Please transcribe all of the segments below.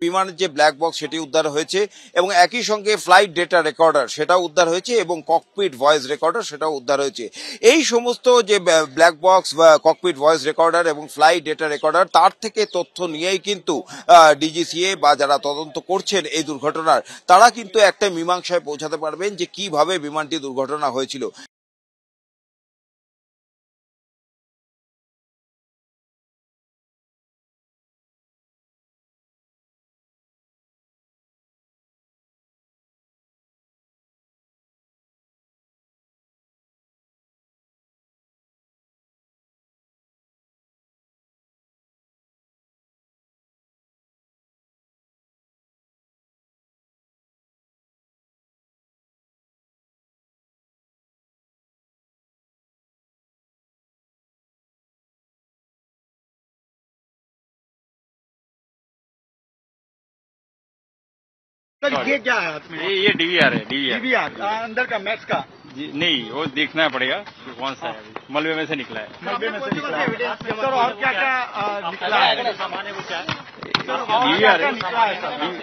বিমানের যে black box সেটি উদ্ধার হয়েছে এবং একই সঙ্গে ফ্লাইট ডেটা রেকর্ডার সেটাও উদ্ধার হয়েছে এবং ককপিট ভয়েস রেকর্ডার সেটাও উদ্ধার হয়েছে। এই সমস্ত যে ব্ল্যাক বক্স বা ককপিট ভয়েস রেকর্ডার এবং ফ্লাইট ডেটা রেকর্ডার তার থেকে তথ্য নিয়েই কিন্তু ডিজিসিএ বা যারা তদন্ত করছেন এই দুর্ঘটনার তারা কিন্তু একটা মীমাংসায় পৌঁছাতে পারবেন যে কিভাবে বিমানটি দুর্ঘটনা হয়েছিল। ये क्या है हाथ में? ये डीवीआर है। डीवीआर अंदर का मैक्स का नहीं, वो देखना पड़ेगा कि कौन सा है। अभी मलबे में से निकला है। मलबे में से निकला है। सर और क्या क्या निकला है? सामान है वो क्या है? डीवीआर है।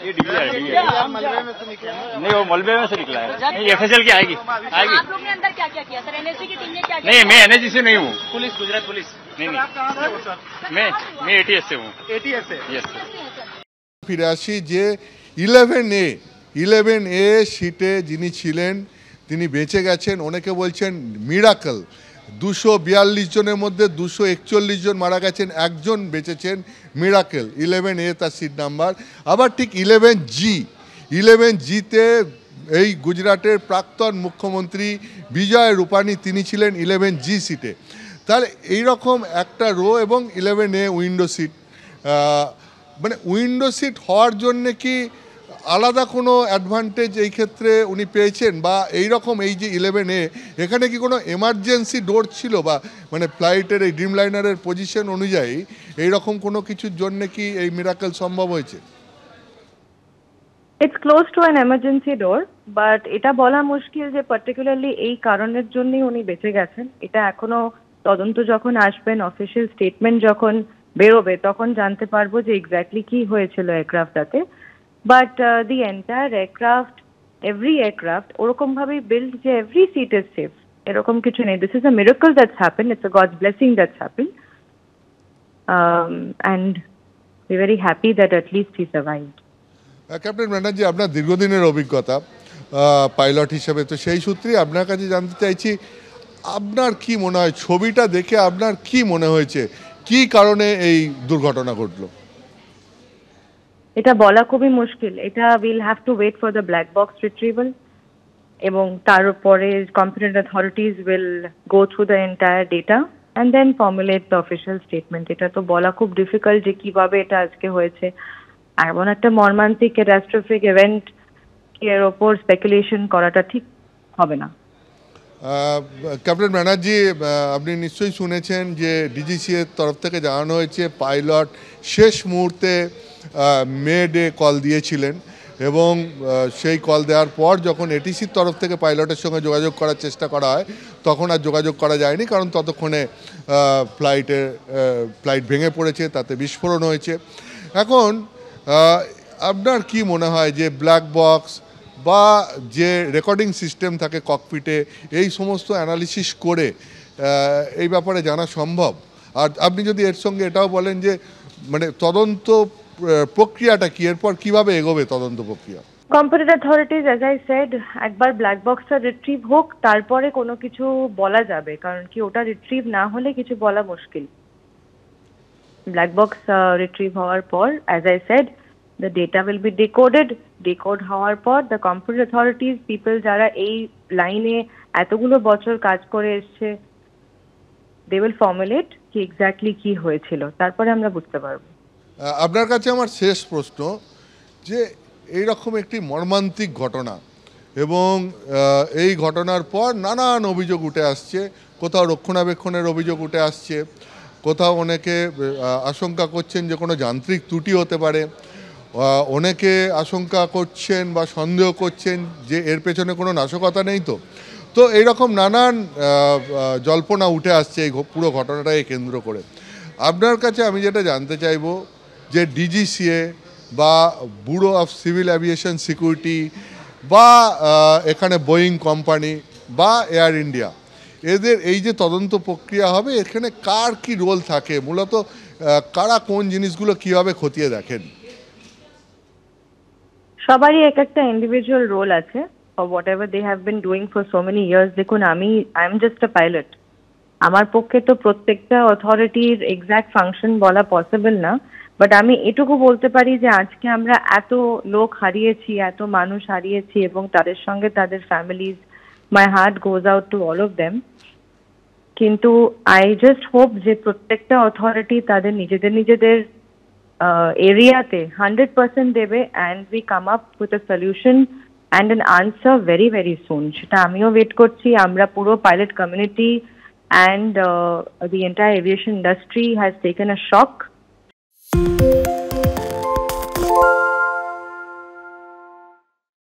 ये डीवीआर मलबे में से निकला है? नहीं, वो मलबे में से निकला है। नहीं, एफएसएल की आएगी। आप लोग ने अंदर क्या क्या किया सर? एनएसजी की टीम ने क्या किया? नहीं, मैं एनएसजी से नहीं हूँ। Police, Gujarat police. नहीं आप कहाँ से हो सर? मैं एटीएस से हूँ। एटीएस से? यस। ফিরে আসি যে 11A সিটে যিনি ছিলেন তিনি বেঁচে গেছেন। অনেকে বলছেন মিরাকল। 242 জনের মধ্যে 241 জন মারা গেছেন, একজন বেঁচেছেন, মিরাকল। 11A তার সিট নাম্বার। আবার ঠিক 11Gতে এই গুজরাটের প্রাক্তন মুখ্যমন্ত্রী বিজয় রূপানি তিনি ছিলেন 11G সিটে। তাহলে এইরকম একটা রো এবং 11A উইন্ডো সিট, মানে উইন্ডো সিট হওয়ার জন্যে কি আলাদা কোনো অ্যাডভান্টেজ এই ক্ষেত্রে উনি পেয়েছেন বা এইরকম এই যে 11A এখানে কি কোনো এমার্জেন্সি ডোর ছিল বা মানে ফ্লাইটের এই ড্রিম লাইনারের পজিশন অনুযায়ী এইরকম কোনো কিছুর জন্য কি এই মিরাকল সম্ভব হয়েছে? It's close to an emergency door, but এটা বলা মুশকিল যে পার্টিকুলারলি এই কারণের জন্যই উনি বেঁচে গেছেন। এটা এখনো তদন্ত যখন আসবেন, অফিসিয়াল স্টেটমেন্ট যখন বেরোবে তখন জানতে পারবো যে এক্স্যাক্টলি কি হয়েছিল এয়ারক্রাফটটাতে। But the entire aircraft, every aircraft ওরকম ভাবেই বিল্ড যে এভরি সিট ইজ সেফ, এরকম কিছু নেই। This is a miracle that's happen, it's a god's blessing that's happen, and we very happy that at least he survived. Captain Banerjee, আপনার দীর্ঘদিনের অভিজ্ঞতা pilot হিসেবে, তো সেই সূত্রেই আপনার কাছে জানতে চাইছি আপনার কি মনে হয়, ছবিটা দেখে আপনার কি মনে হয়েছে, কি কারণে এই দুর্ঘটনা ঘটলো? এটা বলা খুবই মুশকিল। এটা will have to wait for the black box retrieval এবং তার উপরে competent authorities will go through the entire data and then formulate the official statement. এটা তো বলা খুব ডিফিকাল্ট যে কিভাবে এটা আজকে হয়েছে। এমন একটা মর্মান্তিক ক্যাটাস্ট্রফিক ইভেন্ট এর ওপর স্পেকুলেশন করাটা ঠিক হবে না। ক্যাপ্টেন ব্যানার্জি, আপনি নিশ্চয়ই শুনেছেন যে ডিজিসিএর তরফ থেকে জানানো হয়েছে পাইলট শেষ মুহূর্তে মে-ডে কল দিয়েছিলেন এবং সেই কল দেওয়ার পর যখন এটিসির তরফ থেকে পাইলটের সঙ্গে যোগাযোগ করার চেষ্টা করা হয় তখন আর যোগাযোগ করা যায়নি, কারণ ততক্ষণে ফ্লাইট ভেঙে পড়েছে, তাতে বিস্ফোরণ হয়েছে। এখন আপনার কি মনে হয় যে ব্ল্যাক বক্স বা যে রেকর্ডিং সিস্টেম থাকে ককপিটে এই সমস্ত অ্যানালিসিস করে এই ব্যাপারে জানা সম্ভব? আর আপনি যদি এর সঙ্গে এটাও বলেন যে মানে তদন্ত প্রক্রিয়াটা কি, এরপর কিভাবে এগোবে তদন্ত প্রক্রিয়া? Competent authorities as I said একবার ব্ল্যাক বক্সটা রিট্রিভ হোক তারপরে কোনো কিছু বলা যাবে, কারণ কি ওটা রিট্রিভ না হলে কিছু বলা মুশকিল। ব্ল্যাক বক্স রিট্রিভ হওয়ার পর as I said the data will be decode হওয়ার পর the competent authorities, people যারা এই লাইনে এতগুলো বছর কাজ করে এসছে, they will formulate কি এক্স্যাক্টলি কি হয়েছিল, তারপরে আমরা বুঝতে পারবো। আপনার কাছে আমার শেষ প্রশ্ন যে এইরকম একটি মর্মান্তিক ঘটনা এবং এই ঘটনার পর নানান অভিযোগ উঠে আসছে, কোথাও রক্ষণাবেক্ষণের অভিযোগ উঠে আসছে, কোথাও অনেকে আশঙ্কা করছেন যে কোনো যান্ত্রিক ত্রুটি হতে পারে, অনেকে আশঙ্কা করছেন বা সন্দেহ করছেন যে এর পেছনে কোনো নাশকতা নেই। তো এইরকম নানান জল্পনা উঠে আসছে এই পুরো ঘটনাটাকে কেন্দ্র করে। আপনার কাছে আমি যেটা জানতে চাইব যে ডিজিসিএ বা bureau of civil aviation security বা এখানে বোয়িং কোম্পানি বা এয়ার ইন্ডিয়া, এদের এই যে তদন্ত প্রক্রিয়া হবে, এখানে কার কি রোল থাকে, মূলত কারা কোন জিনিসগুলো কীভাবে খতিয়ে দেখেন? সবারই এক একটা ইন্ডিভিজুয়াল রোল আছে for whatever they have been doing for so many years. দেখুন, I am just a pilot. আমার পক্ষে তো প্রত্যেকটা অথরিটির এক্স্যাক্ট ফাংশন বলা পসিবল না, বাট আমি এটুকু বলতে পারি যে আজকে আমরা এত লোক হারিয়েছি, এত মানুষ হারিয়েছি, এবং তাদের সঙ্গে তাদের families, my heart goes out to all of them. কিন্তু আই জাস্ট হোপ যে প্রত্যেকটা অথরিটি তাদের নিজেদের এরিয়াতে 100% দেবে, and we come up with a solution and an answer very very soon. সেটা আমিও ওয়েট করছি। আমরা পুরো pilot community and the entire aviation industry has taken a shock.